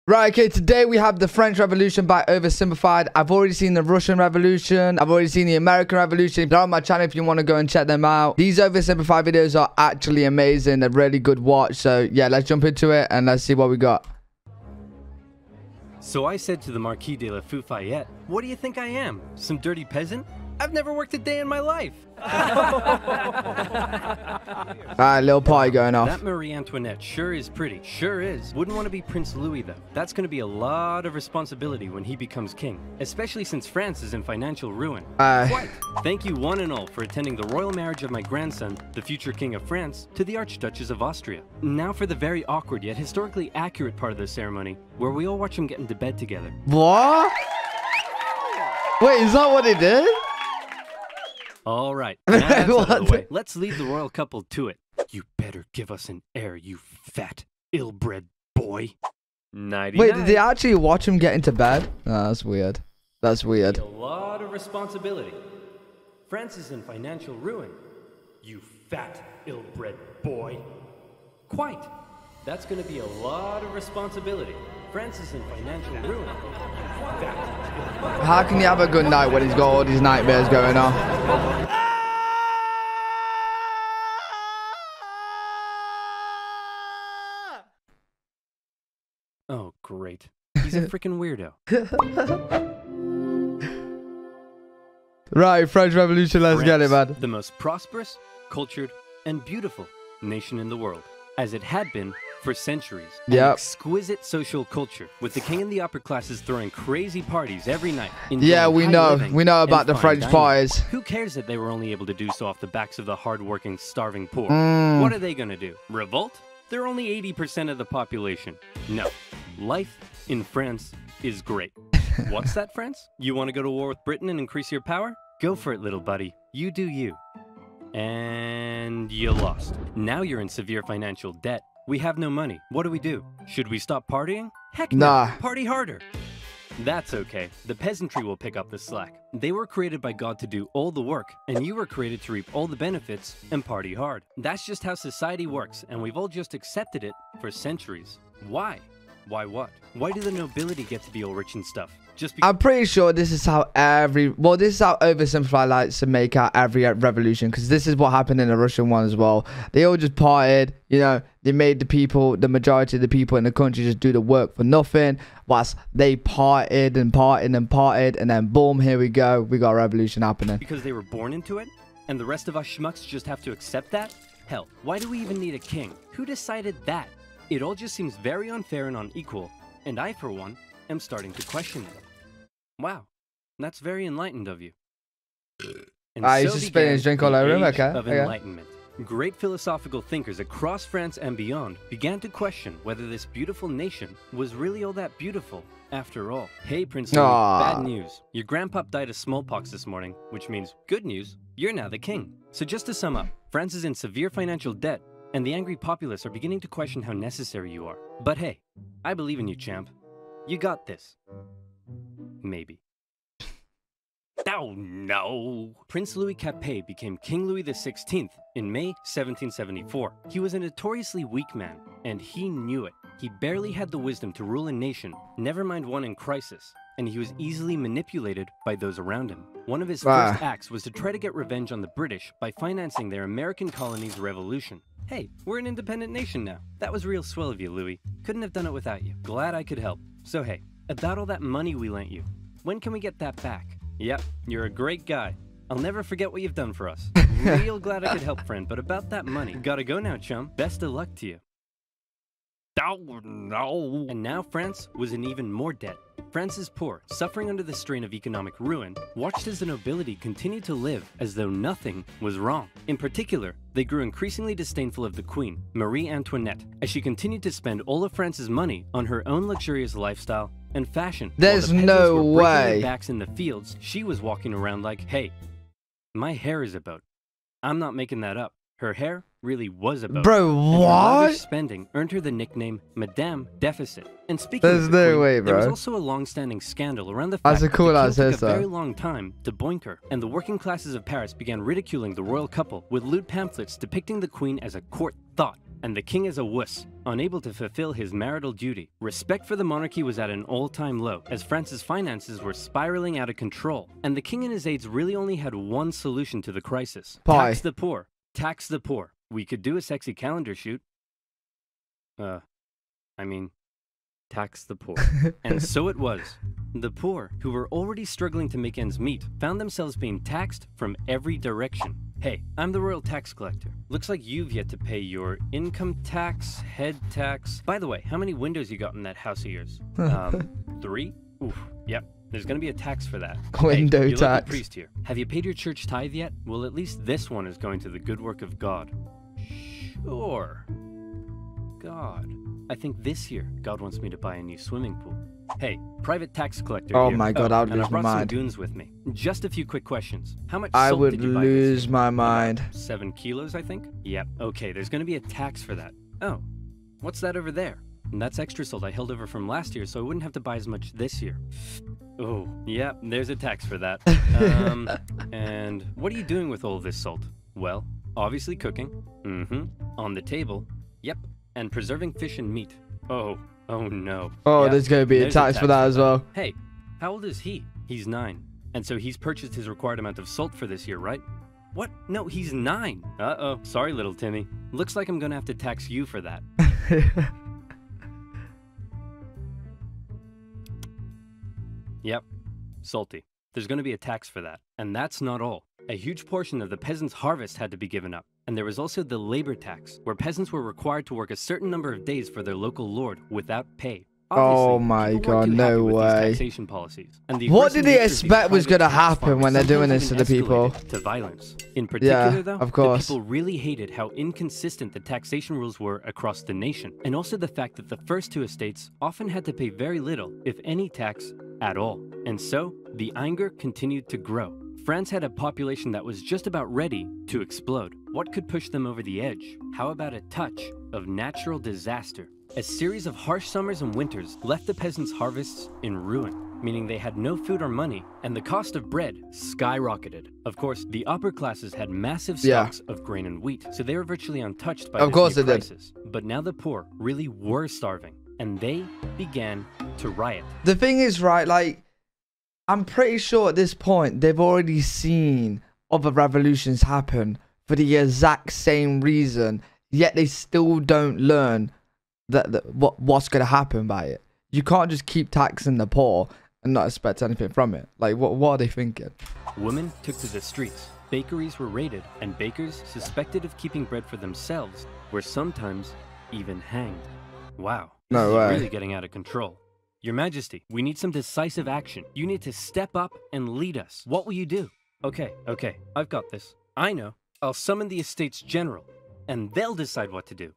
Right, okay, today we have the French Revolution by Oversimplified. I've already seen the Russian Revolution. I've already seen the American Revolution. They're on my channel if you want to go and check them out. These Oversimplified videos are actually amazing. They're really good watch. So, yeah, let's jump into it and let's see what we got. So I said to the Marquis de la Fufayette, "What do you think I am? Some dirty peasant? I've never worked a day in my life." Alright, little party going off. That Marie Antoinette sure is pretty. Sure is. Wouldn't want to be Prince Louis, though. That's going to be a lot of responsibility when he becomes king, especially since France is in financial ruin. Quite. Thank you one and all for attending the royal marriage of my grandson, the future King of France, to the Archduchess of Austria. Now for the very awkward yet historically accurate part of the ceremony, where we all watch them get into bed together. What? Wait, is that what they did? All right, now that's out of the way. Let's lead the royal couple to it. You better give us an heir, you fat, ill-bred boy. Nighty-night. Wait, did they actually watch him get into bed? Oh, that's weird. That's weird. A lot of responsibility. France is in financial ruin. You fat, ill-bred boy. Quite. That's going to be a lot of responsibility. France is in financial ruin. How can you have a good night when he's got all these nightmares going on? Oh, great. He's a freaking weirdo. Right, French Revolution, let's get it, man. The most prosperous, cultured, and beautiful nation in the world, as it had been for centuries. Yeah. Exquisite social culture, with the king and the upper classes throwing crazy parties every night. Yeah, we know about the French parties. Who cares that they were only able to do so off the backs of the hardworking, starving poor? What are they gonna do? Revolt? They're only 80% of the population. No. Life in France is great. What's that, France? You want to go to war with Britain and increase your power? Go for it, little buddy. You do you. And you lost. Now you're in severe financial debt. We have no money. What do? Should we stop partying? Heck no. Nah. Party harder. That's okay. The peasantry will pick up the slack. They were created by God to do all the work, and you were created to reap all the benefits and party hard. That's just how society works, and we've all just accepted it for centuries. Why? Why what? Why do the nobility get to be all rich and stuff? Just because— I'm pretty sure this is how this is how Oversimplified likes to make out every revolution, because this is what happened in the Russian one as well. They all just partied, you know, they made the majority of the people in the country just do the work for nothing, whilst they partied and partied and partied, and then boom, here we go, we got a revolution happening. Because they were born into it, and the rest of us schmucks just have to accept that? Hell, why do we even need a king? Who decided that? It all just seems very unfair and unequal, and I, for one, am starting to question it. Wow, that's very enlightened of you. And He's just spitting his drink all over him, okay. Enlightenment. Great philosophical thinkers across France and beyond began to question whether this beautiful nation was really all that beautiful after all. Hey, Prince Louis, bad news. Your grandpop died of smallpox this morning, which means good news, you're now the king. So just to sum up, France is in severe financial debt, and the angry populace are beginning to question how necessary you are. But hey, I believe in you, champ. You got this. Maybe. Oh no! Prince Louis Capet became King Louis XVI in May 1774. He was a notoriously weak man, and he knew it. He barely had the wisdom to rule a nation, never mind one in crisis, and he was easily manipulated by those around him. One of his first acts was to try to get revenge on the British by financing their American colony's revolution. Hey, we're an independent nation now. That was real swell of you, Louis. Couldn't have done it without you. Glad I could help. So hey, about all that money we lent you, when can we get that back? Yep, you're a great guy. I'll never forget what you've done for us. Real glad I could help, friend, but about that money, gotta go now, chum. Best of luck to you. Oh no! And now France was in even more debt. France's poor, suffering under the strain of economic ruin, watched as the nobility continued to live as though nothing was wrong. In particular, they grew increasingly disdainful of the queen, Marie Antoinette, as she continued to spend all of France's money on her own luxurious lifestyle and fashion. There's no way. Their backs in the fields, she was walking around like, hey, my hair is about. I'm not making that up. Her hair really was about. Bro, And her what? lavish spending earned her the nickname Madame Deficit. And speaking There's of the no queen, way, there was bro. also a long-standing scandal around the fact That's a that cool the ass king took a hairstyle. very long time to boink her, and the working classes of Paris began ridiculing the royal couple with lewd pamphlets depicting the queen as a court thought and the king as a wuss, unable to fulfill his marital duty. Respect for the monarchy was at an all-time low, as France's finances were spiraling out of control, and the king and his aides really only had one solution to the crisis. Pie. Tax the poor. Tax the poor. We could do a sexy calendar shoot. Tax the poor. And so it was. The poor, who were already struggling to make ends meet, found themselves being taxed from every direction. Hey, I'm the royal tax collector. Looks like you've yet to pay your income tax, head tax. By the way, how many windows you got in that house of yours? 3? Oof, yep. There's gonna be a tax for that. Window hey, tax. Priest here. Have you paid your church tithe yet? Well, at least this one is going to the good work of God. Sure. God. I think this year, God wants me to buy a new swimming pool. Hey, private tax collector Oh here. my God, I would and lose I my brought some mind. goons with me. Just a few quick questions. How much I salt would did you buy lose this year? my mind. 7 kilos, I think? Yep. Okay, there's gonna be a tax for that. Oh, what's that over there? And that's extra salt I held over from last year, so I wouldn't have to buy as much this year. Oh, yep, there's a tax for that. And what are you doing with all of this salt? Well, obviously cooking. On the table. Yep. And preserving fish and meat. Oh no. Oh, Yep, there's going to be a tax for that as well. Hey, how old is he? He's 9. And so he's purchased his required amount of salt for this year, right? What? No, he's 9. Uh-oh. Sorry, little Timmy. Looks like I'm gonna have to tax you for that. Yep. Salty. There's gonna be a tax for that. And that's not all. A huge portion of the peasants' harvest had to be given up. And there was also the labor tax, where peasants were required to work a certain number of days for their local lord without pay. Oh Obviously, my people God, weren't too no happy with these way. taxation policies. And the What did they aggressive nature of these expect was private gonna tax happen farms when they're doing sometimes this to even the people? escalated to violence. In particular, though, of course. the people really hated how inconsistent the taxation rules were across the nation, and also the fact that the first 2 estates often had to pay very little, if any tax at all. And so, the anger continued to grow. France had a population that was just about ready to explode. What could push them over the edge? How about a touch of natural disaster? A series of harsh summers and winters left the peasants' harvests in ruin, meaning they had no food or money, and the cost of bread skyrocketed. Of course, the upper classes had massive stocks of grain and wheat, so they were virtually untouched by this new crisis. But now the poor really were starving, and they began to riot. The thing is, right, like, I'm pretty sure at this point they've already seen other revolutions happen for the exact same reason, yet they still don't learn what's going to happen by it. You can't just keep taxing the poor and not expect anything from it. Like, what are they thinking? Women took to the streets, bakeries were raided, and bakers suspected of keeping bread for themselves were sometimes even hanged. Wow, this is really getting out of control. Your Majesty, we need some decisive action. You need to step up and lead us. What will you do? Okay, I've got this. I know. I'll summon the Estates General, and they'll decide what to do.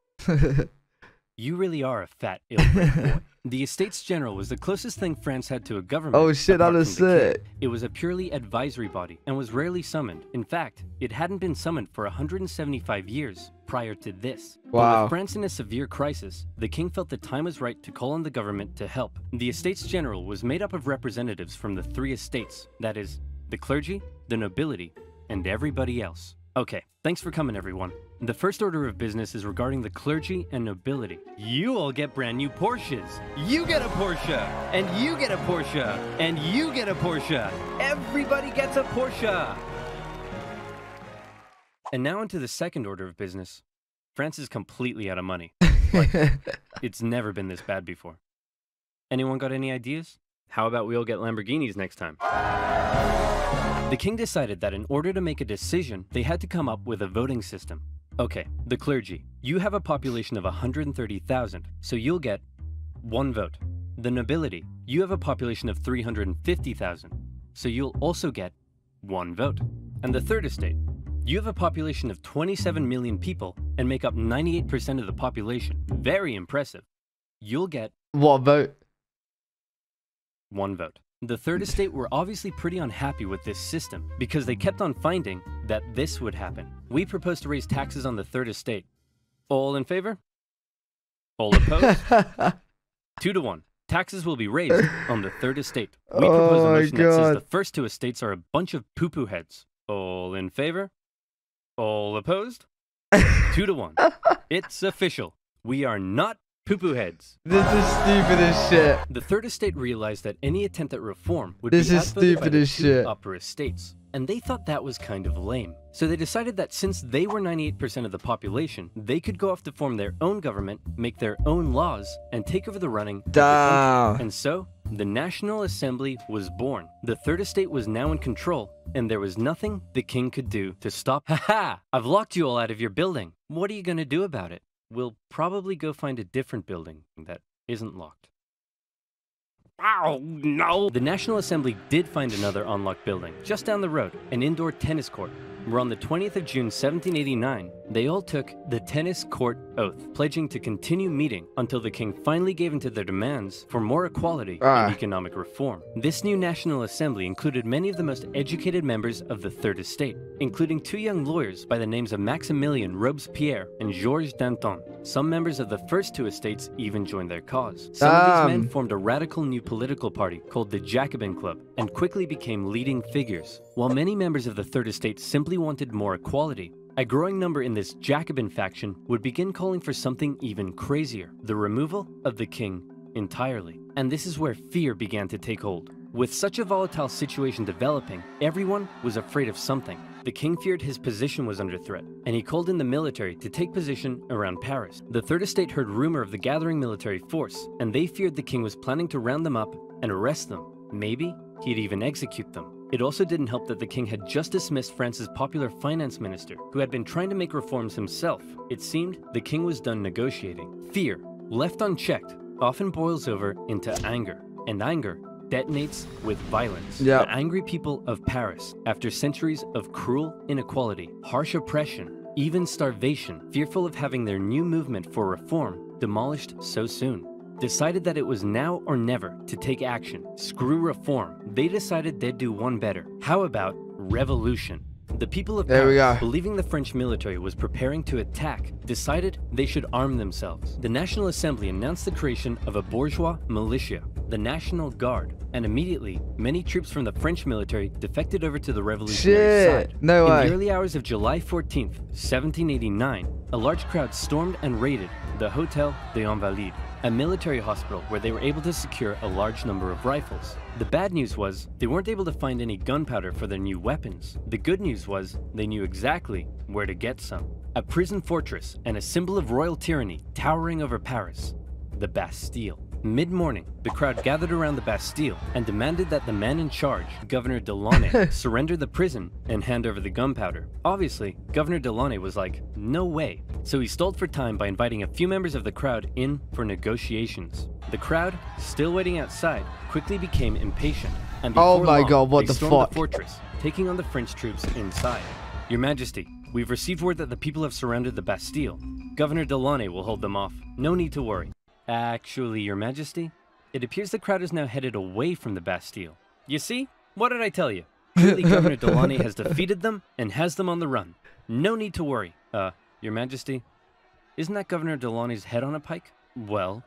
You really are a fat, ill-bred boy. The Estates General was the closest thing France had to a government. Oh shit, that is sick. It was a purely advisory body and was rarely summoned. In fact, it hadn't been summoned for 175 years prior to this. Wow. But with France in a severe crisis, the king felt the time was right to call on the government to help. The Estates General was made up of representatives from the 3 estates, that is, the clergy, the nobility, and everybody else. Okay, thanks for coming, everyone. The first order of business is regarding the clergy and nobility. You all get brand new Porsches. You get a Porsche, and you get a Porsche, and you get a Porsche. Everybody gets a Porsche. And now into the second order of business. France is completely out of money. Like, it's never been this bad before. Anyone got any ideas? How about we all get Lamborghinis next time? The king decided that in order to make a decision, they had to come up with a voting system. Okay, the clergy. You have a population of 130,000, so you'll get 1 vote. The nobility. You have a population of 350,000, so you'll also get 1 vote. And the third estate. You have a population of 27 million people and make up 98% of the population. Very impressive. You'll get... What vote? 1 vote. The Third Estate were obviously pretty unhappy with this system because they kept on finding that this would happen. We propose to raise taxes on the Third Estate. All in favor? All opposed? 2-1. Taxes will be raised on the Third Estate. We propose a motion that says the first 2 estates are a bunch of poo-poo heads. All in favor? All opposed? 2-1. It's official. We are not poo-poo heads. This is stupid as shit. The Third Estate realized that any attempt at reform would be stupid by the as 2 shit. upper estates, and they thought that was kind of lame. So they decided that since they were 98% of the population, they could go off to form their own government, make their own laws, and take over the running of the country. And so, the National Assembly was born. The Third Estate was now in control, and there was nothing the king could do to stop. Haha! I've locked you all out of your building. What are you gonna do about it? We'll probably go find a different building that isn't locked. Oh, no! The National Assembly did find another unlocked building, just down the road, an indoor tennis court. Where on the 20th of June 1789, they all took the tennis court oath, pledging to continue meeting until the king finally gave in to their demands for more equality and economic reform. This new National Assembly included many of the most educated members of the Third Estate, including 2 young lawyers by the names of Maximilien Robespierre and Georges Danton. Some members of the first 2 estates even joined their cause. Some of these men formed a radical new political party called the Jacobin Club and quickly became leading figures. While many members of the Third Estate simply wanted more equality, a growing number in this Jacobin faction would begin calling for something even crazier, the removal of the king entirely. And this is where fear began to take hold. With such a volatile situation developing, everyone was afraid of something. The king feared his position was under threat, and he called in the military to take position around Paris. The Third Estate heard rumor of the gathering military force, and they feared the king was planning to round them up and arrest them. Maybe he'd even execute them. It also didn't help that the king had just dismissed France's popular finance minister, who had been trying to make reforms himself. It seemed the king was done negotiating. Fear, left unchecked, often boils over into anger, and anger detonates with violence. The angry people of Paris, after centuries of cruel inequality, harsh oppression, even starvation, fearful of having their new movement for reform demolished so soon, decided that it was now or never to take action. Screw reform. They decided they'd do one better. How about revolution? The people of Paris, believing the French military was preparing to attack, decided they should arm themselves. The National Assembly announced the creation of a bourgeois militia, the National Guard, and immediately, many troops from the French military defected over to the revolutionary side. In the early hours of July 14th, 1789, a large crowd stormed and raided the Hôtel des Invalides, a military hospital where they were able to secure a large number of rifles. The bad news was they weren't able to find any gunpowder for their new weapons. The good news was they knew exactly where to get some. A prison fortress and a symbol of royal tyranny towering over Paris, the Bastille. Mid-morning, the crowd gathered around the Bastille and demanded that the man in charge, Governor Delaunay, surrender the prison and hand over the gunpowder. Obviously, Governor Delaunay was like, no way. So he stalled for time by inviting a few members of the crowd in for negotiations. The crowd, still waiting outside, quickly became impatient, and before long, they stormed the fortress, taking on the French troops inside. Your Majesty, we've received word that the people have surrounded the Bastille. Governor Delaunay will hold them off. No need to worry. Actually, Your Majesty, it appears the crowd is now headed away from the Bastille. You see? What did I tell you? Clearly, Governor Delaunay has defeated them and has them on the run. No need to worry. Your Majesty, isn't that Governor Delaunay's head on a pike? Well,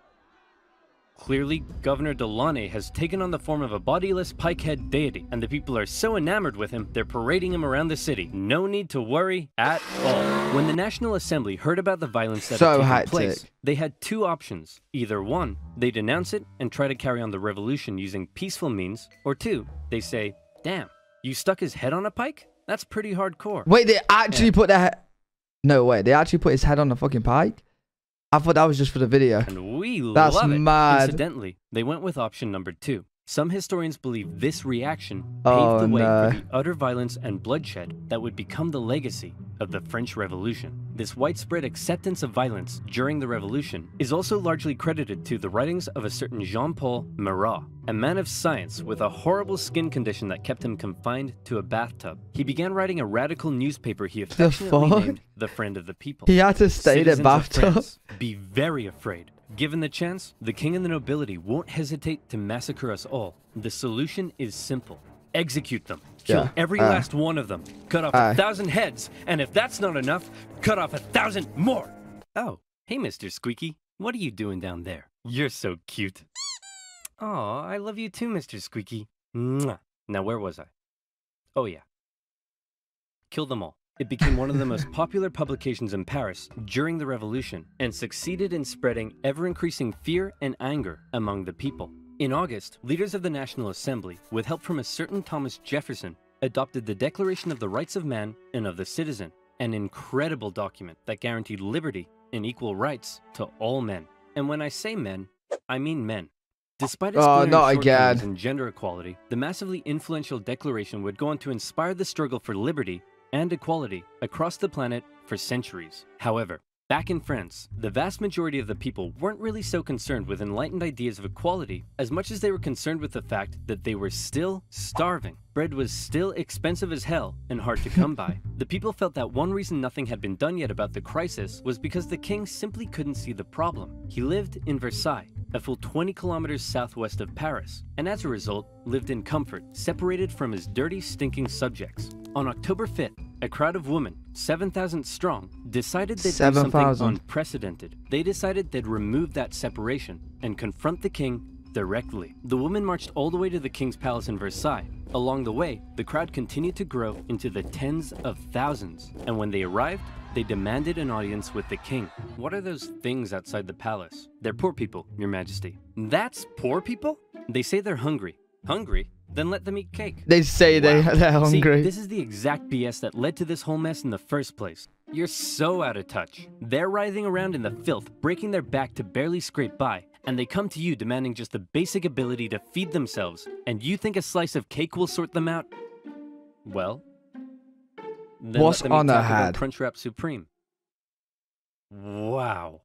clearly, Governor Delaunay has taken on the form of a bodiless pike-head deity, and the people are so enamored with him, they're parading him around the city. No need to worry at all. When the National Assembly heard about the violence that had taken place, they had 2 options. Either 1, they denounce it and try to carry on the revolution using peaceful means, or 2, they say, damn, you stuck his head on a pike? That's pretty hardcore. Wait, they actually put their No way, they actually put his head on a fucking pike? I thought that was just for the video. And we That's love it. mad. Incidentally, they went with option number 2. Some historians believe this reaction paved the way for the utter violence and bloodshed that would become the legacy of the French Revolution. This widespread acceptance of violence during the Revolution is also largely credited to the writings of a certain Jean-Paul Marat, a man of science with a horrible skin condition that kept him confined to a bathtub. He began writing a radical newspaper he affectionately named The Friend of the People. He had to stay in a bathtub. Be very afraid. Given the chance, the king and the nobility won't hesitate to massacre us all. The solution is simple. Execute them. Kill every last one of them. Cut off 1,000 heads. And if that's not enough, cut off 1,000 more. Oh, hey, Mr. Squeaky. What are you doing down there? You're so cute. Aw, I love you too, Mr. Squeaky. Mwah. Now, where was I? Oh, yeah. Kill them all. It became one of the most popular publications in Paris during the Revolution and succeeded in spreading ever-increasing fear and anger among the people. In August, leaders of the National Assembly, with help from a certain Thomas Jefferson, adopted the Declaration of the Rights of Man and of the Citizen, an incredible document that guaranteed liberty and equal rights to all men. And when I say men, I mean men. Despite its shortcomings in gender equality, the massively influential declaration would go on to inspire the struggle for liberty and equality across the planet for centuries. However, back in France, the vast majority of the people weren't really so concerned with enlightened ideas of equality as much as they were concerned with the fact that they were still starving. Bread was still expensive as hell and hard to come by. The people felt that one reason nothing had been done yet about the crisis was because the king simply couldn't see the problem. He lived in Versailles, a full 20 kilometers southwest of Paris, and as a result, lived in comfort, separated from his dirty, stinking subjects. On October 5th, a crowd of women, 7,000 strong, decided they'd do something unprecedented. They decided they'd remove that separation and confront the king directly. The women marched all the way to the king's palace in Versailles. Along the way, the crowd continued to grow into the tens of thousands, and when they arrived, they demanded an audience with the king. What are those things outside the palace? They're poor people, Your Majesty. That's poor people? They say they're hungry. Hungry? Then let them eat cake. They say they're hungry. See, this is the exact BS that led to this whole mess in the first place. You're so out of touch. They're writhing around in the filth, breaking their back to barely scrape by, and they come to you demanding just the basic ability to feed themselves, and you think a slice of cake will sort them out? Well, then what's let them on eat their Taco Bell head? Crunchwrap Supreme. Wow.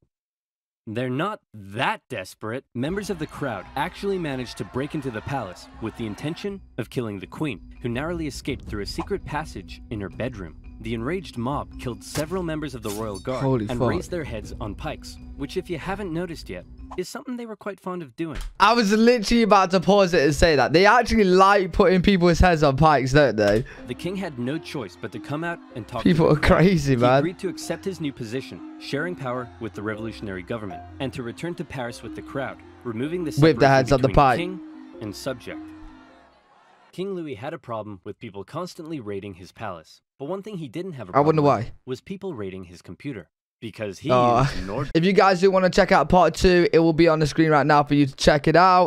They're not that desperate. Members of the crowd actually managed to break into the palace with the intention of killing the queen, who narrowly escaped through a secret passage in her bedroom. The enraged mob killed several members of the royal guard and raised their heads on pikes, which, if you haven't noticed yet, is something they were quite fond of doing. I was literally about to pause it and say that. They actually like putting people's heads on pikes, don't they? The king had no choice but to come out and talk People to are crazy, man. He agreed to accept his new position, sharing power with the revolutionary government, and to return to Paris with the crowd, removing the separation with the heads on the pike. King and subject. King Louis had a problem with people constantly raiding his palace, but one thing he didn't have a problem with was people raiding his computer. Because he ignored. If you guys do want to check out part 2, it will be on the screen right now for you to check it out.